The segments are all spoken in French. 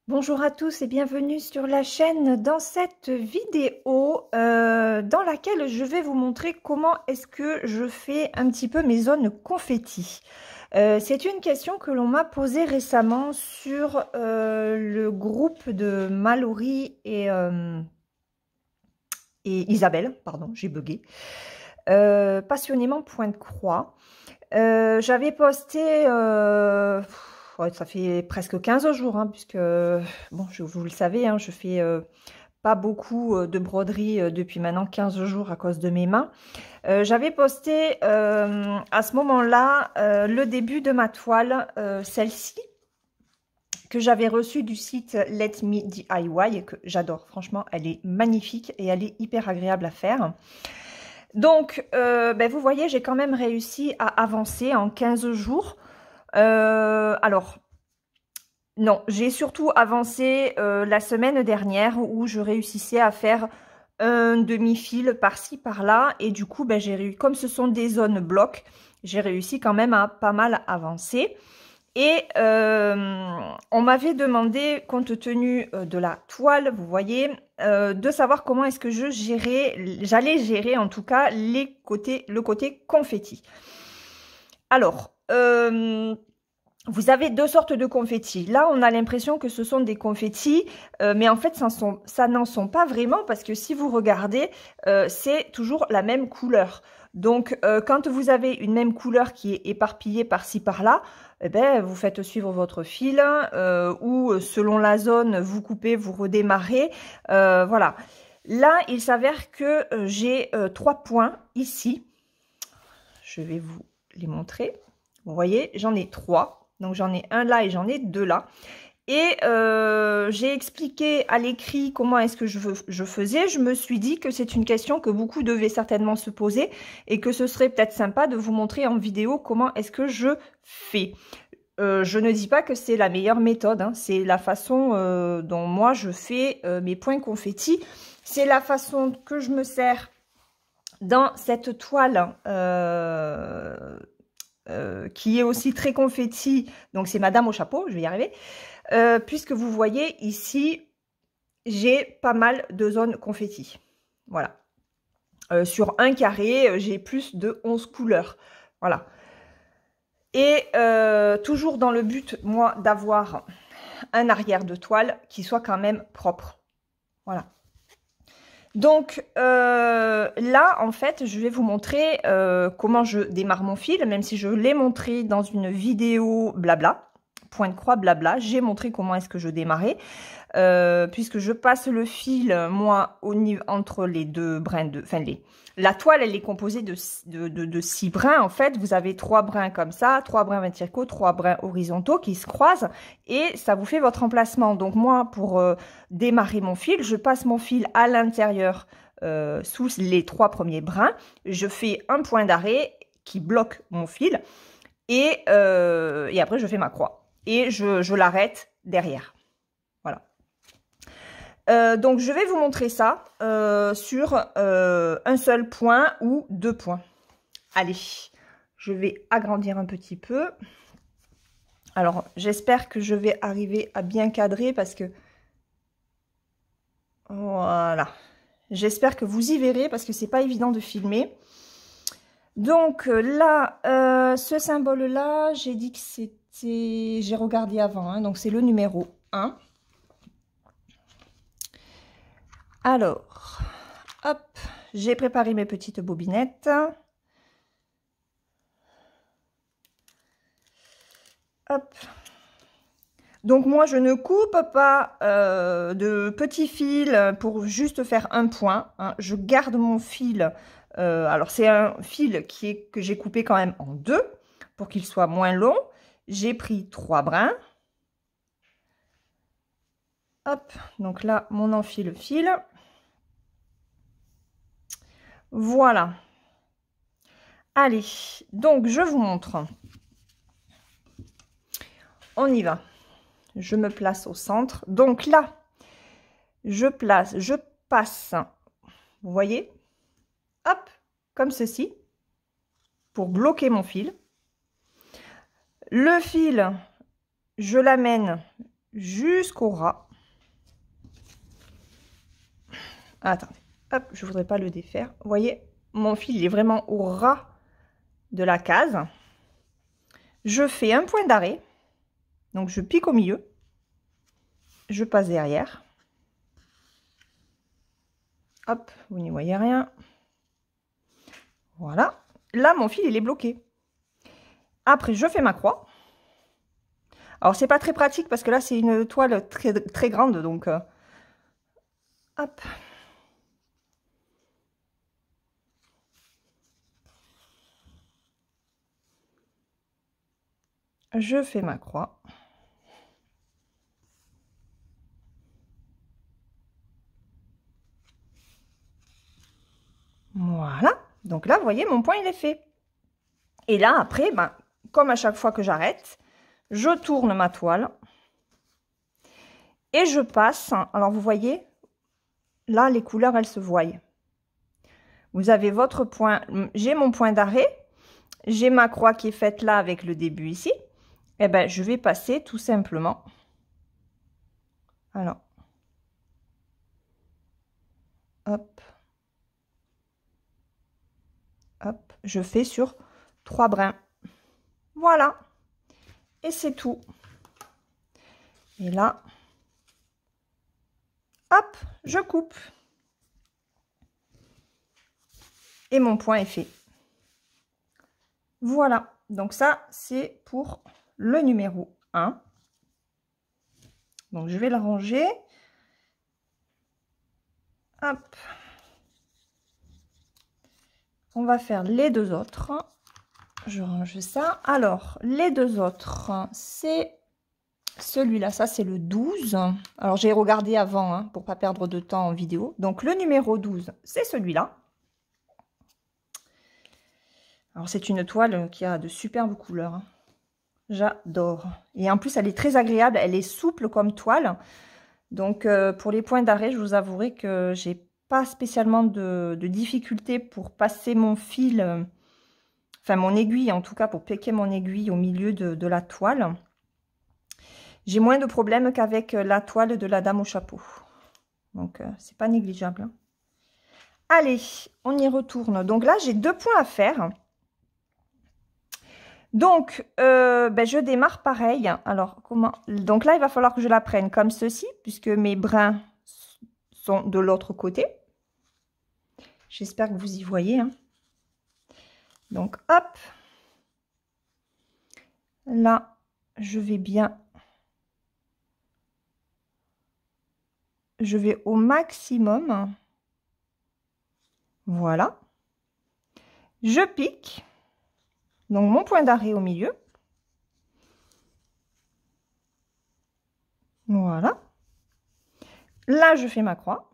Bonjour à tous et bienvenue sur la chaîne dans cette vidéo dans laquelle je vais vous montrer comment est-ce que je fais un petit peu mes zones confetti. C'est une question que l'on m'a posée récemment sur le groupe de Mallory et Isabelle, pardon, j'ai bugué, passionnément point de croix. J'avais posté, ouais, ça fait presque 15 jours, hein, puisque, bon, vous le savez, hein, je fais pas beaucoup de broderie depuis maintenant 15 jours à cause de mes mains. J'avais posté à ce moment-là le début de ma toile, celle-ci, que j'avais reçue du site Let Me DIY, et que j'adore. Franchement, elle est magnifique et elle est hyper agréable à faire. Donc, vous voyez, j'ai quand même réussi à avancer en 15 jours. Alors, non, j'ai surtout avancé la semaine dernière où je réussissais à faire un demi-fil par-ci, par-là. Et du coup, j'ai réussi, comme ce sont des zones blocs, j'ai réussi quand même à pas mal avancer. Et on m'avait demandé, compte tenu de la toile, vous voyez, de savoir comment est-ce que j'allais gérer en tout cas le côté confetti. Alors, vous avez deux sortes de confettis. Là, on a l'impression que ce sont des confettis, mais en fait, ça n'en sont pas vraiment parce que si vous regardez, c'est toujours la même couleur. Donc, quand vous avez une même couleur qui est éparpillée par-ci, par-là, eh ben, vous faites suivre votre fil ou selon la zone, vous coupez, vous redémarrez. Voilà. Là, il s'avère que j'ai 3 points ici. Je vais vous les montrer. Vous voyez, j'en ai 3. Donc, j'en ai un là et j'en ai 2 là. Et j'ai expliqué à l'écrit comment est-ce que je faisais. Je me suis dit que c'est une question que beaucoup devaient certainement se poser et que ce serait peut-être sympa de vous montrer en vidéo comment est-ce que je fais. Je ne dis pas que c'est la meilleure méthode, hein. C'est la façon dont moi je fais mes points confettis. C'est la façon que je me sers dans cette toile qui est aussi très confetti. Donc c'est Madame au chapeau, je vais y arriver. Puisque vous voyez ici, j'ai pas mal de zones confetti. Voilà. Sur un carré, j'ai plus de 11 couleurs. Voilà. Et toujours dans le but, moi, d'avoir un arrière de toile qui soit quand même propre. Voilà. Donc là, en fait, je vais vous montrer comment je démarre mon fil, même si je l'ai montré dans une vidéo blabla, point de croix blabla, j'ai montré comment est-ce que je démarrais. Puisque je passe le fil, moi, entre les deux brins de... Enfin, la toile, elle est composée de 6 brins, en fait. Vous avez 3 brins comme ça, 3 brins verticaux, 3 brins horizontaux qui se croisent, et ça vous fait votre emplacement. Donc, moi, pour démarrer mon fil, je passe mon fil à l'intérieur sous les 3 premiers brins. Je fais un point d'arrêt qui bloque mon fil, et après, je fais ma croix. Et je l'arrête derrière. Voilà. Donc, je vais vous montrer ça sur un seul point ou 2 points. Allez, je vais agrandir un petit peu. Alors, j'espère que je vais arriver à bien cadrer parce que... Voilà. J'espère que vous y verrez parce que c'est pas évident de filmer. Donc là, ce symbole-là, j'ai dit que c'était... J'ai regardé avant, hein, donc c'est le numéro 1. Alors, hop, j'ai préparé mes petites bobinettes. Hop. Donc moi, je ne coupe pas de petits fils pour juste faire un point, hein. Je garde mon fil. Alors, c'est un fil que j'ai coupé quand même en 2 pour qu'il soit moins long. J'ai pris 3 brins. Hop, donc là, mon enfile-fil. Voilà. Allez, donc je vous montre. On y va. Je me place au centre. Donc là, je passe, vous voyez, hop, comme ceci, pour bloquer mon fil. Le fil, je l'amène jusqu'au ras. Attendez, hop, je voudrais pas le défaire. Vous voyez, mon fil il est vraiment au ras de la case. Je fais un point d'arrêt. Donc, je pique au milieu. Je passe derrière. Hop, vous n'y voyez rien. Voilà. Là, mon fil, il est bloqué. Après, je fais ma croix. Alors, c'est pas très pratique parce que là, c'est une toile très, très grande. Donc, hop. Je fais ma croix. Voilà. Donc là, vous voyez, mon point, il est fait. Et là, après, ben, comme à chaque fois que j'arrête, je tourne ma toile. Et je passe. Alors, vous voyez, là, les couleurs, elles se voient. Vous avez votre point. J'ai mon point d'arrêt. J'ai ma croix qui est faite là avec le début ici. Et ben, je vais passer tout simplement. Alors, hop. Hop, je fais sur 3 brins. Voilà. Et c'est tout. Et là, hop, je coupe. Et mon point est fait. Voilà. Donc ça, c'est pour le numéro 1. Donc je vais la ranger. Hop. On va faire les deux autres. Je range ça. Alors, les deux autres, c'est celui-là. Ça, c'est le 12. Alors, j'ai regardé avant hein, pour pas perdre de temps en vidéo. Donc, le numéro 12, c'est celui-là. Alors, c'est une toile qui a de superbes couleurs. Hein. J'adore. Et en plus, elle est très agréable. Elle est souple comme toile. Donc, pour les points d'arrêt, je vous avouerai que j'ai pas spécialement de difficulté pour passer mon fil, enfin mon aiguille en tout cas, pour piquer mon aiguille au milieu de la toile. J'ai moins de problèmes qu'avec la toile de la dame au chapeau. Donc, c'est pas négligeable. Hein. Allez, on y retourne. Donc là, j'ai 2 points à faire. Donc, ben, je démarre pareil. Alors, comment? Donc là, il va falloir que je la prenne comme ceci, puisque mes brins sont de l'autre côté. J'espère que vous y voyez. Hein. Donc, hop. Là, je vais bien. Je vais au maximum. Voilà. Je pique. Donc, mon point d'arrêt au milieu. Voilà. Là, je fais ma croix.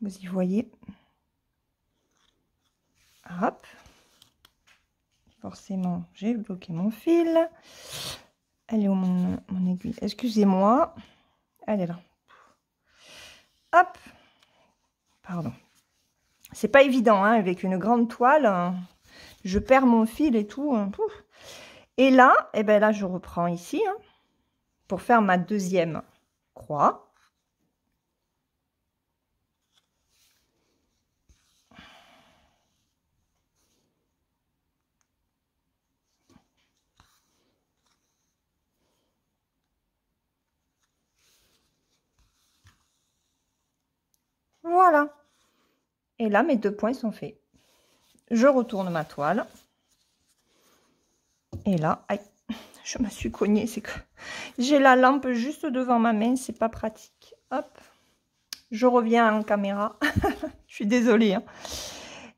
Vous y voyez. Hop. Forcément, j'ai bloqué mon fil. Elle est où mon aiguille? Excusez-moi. Elle est là. Hop. Pardon. C'est pas évident, hein, avec une grande toile. Je perds mon fil et tout. Et là, eh ben là, je reprends ici hein, pour faire ma deuxième croix. Voilà. Et là, mes 2 points sont faits. Je retourne ma toile. Et là, aïe, je me suis cognée. C'est que j'ai la lampe juste devant ma main. C'est pas pratique. Hop. Je reviens en caméra. Je suis désolée. Hein.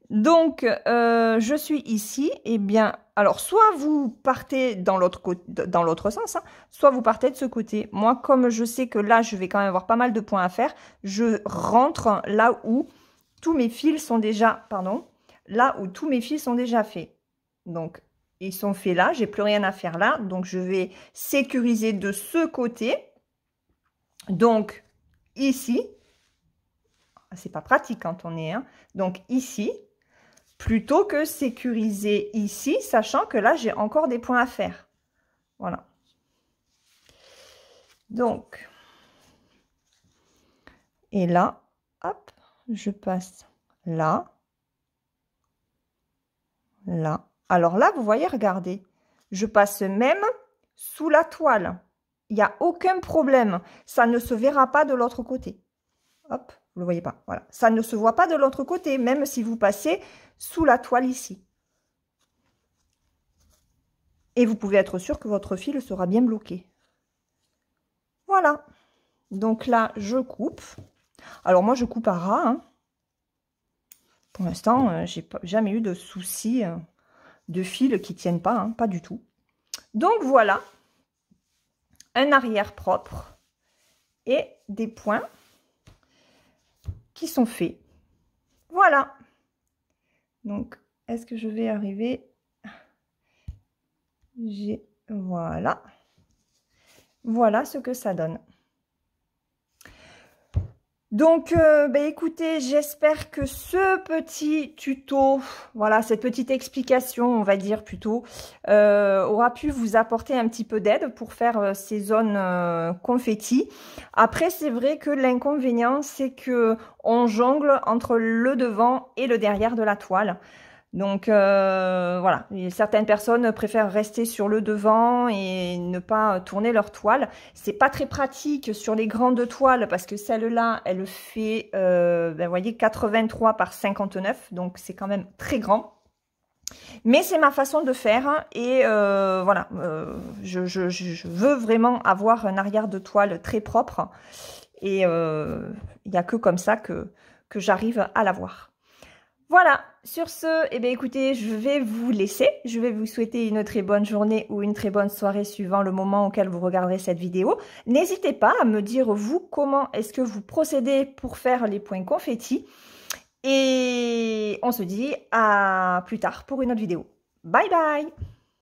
Donc, je suis ici. Eh bien, alors, soit vous partez dans l'autre sens, hein, soit vous partez de ce côté. Moi, comme je sais que là, je vais quand même avoir pas mal de points à faire, je rentre là où tous mes fils sont déjà, là où tous mes fils sont déjà faits. Donc, ils sont faits là, j'ai plus rien à faire là. Donc, je vais sécuriser de ce côté. Donc, ici, c'est pas pratique quand on est, hein. Donc ici, plutôt que sécuriser ici, sachant que là, j'ai encore des points à faire. Voilà. Donc, et là, hop, je passe là, là. Alors là, vous voyez, regardez, je passe même sous la toile. Il n'y a aucun problème. Ça ne se verra pas de l'autre côté. Hop, vous ne le voyez pas. Voilà. Ça ne se voit pas de l'autre côté, même si vous passez sous la toile ici. Et vous pouvez être sûr que votre fil sera bien bloqué. Voilà. Donc là, je coupe. Alors moi, je coupe à ras, hein. Pour l'instant, j'ai jamais eu de soucis de fils qui ne tiennent pas, hein, pas du tout. Donc voilà, un arrière propre et des points qui sont faits. Voilà. Donc, est-ce que je vais arriver? Voilà. Voilà ce que ça donne. Donc, écoutez, j'espère que ce petit tuto, voilà, cette petite explication, on va dire plutôt, aura pu vous apporter un petit peu d'aide pour faire ces zones confetti. Après, c'est vrai que l'inconvénient, c'est que on jongle entre le devant et le derrière de la toile. Donc voilà, certaines personnes préfèrent rester sur le devant et ne pas tourner leur toile. C'est pas très pratique sur les grandes toiles parce que celle-là, elle fait, vous voyez, 83 par 59, donc c'est quand même très grand. Mais c'est ma façon de faire et voilà, je veux vraiment avoir un arrière de toile très propre et il n'y a que comme ça que j'arrive à l'avoir. Voilà, sur ce, eh bien, écoutez, je vais vous laisser. Je vais vous souhaiter une très bonne journée ou une très bonne soirée suivant le moment auquel vous regarderez cette vidéo. N'hésitez pas à me dire, vous, comment est-ce que vous procédez pour faire les points confettis. Et on se dit à plus tard pour une autre vidéo. Bye bye!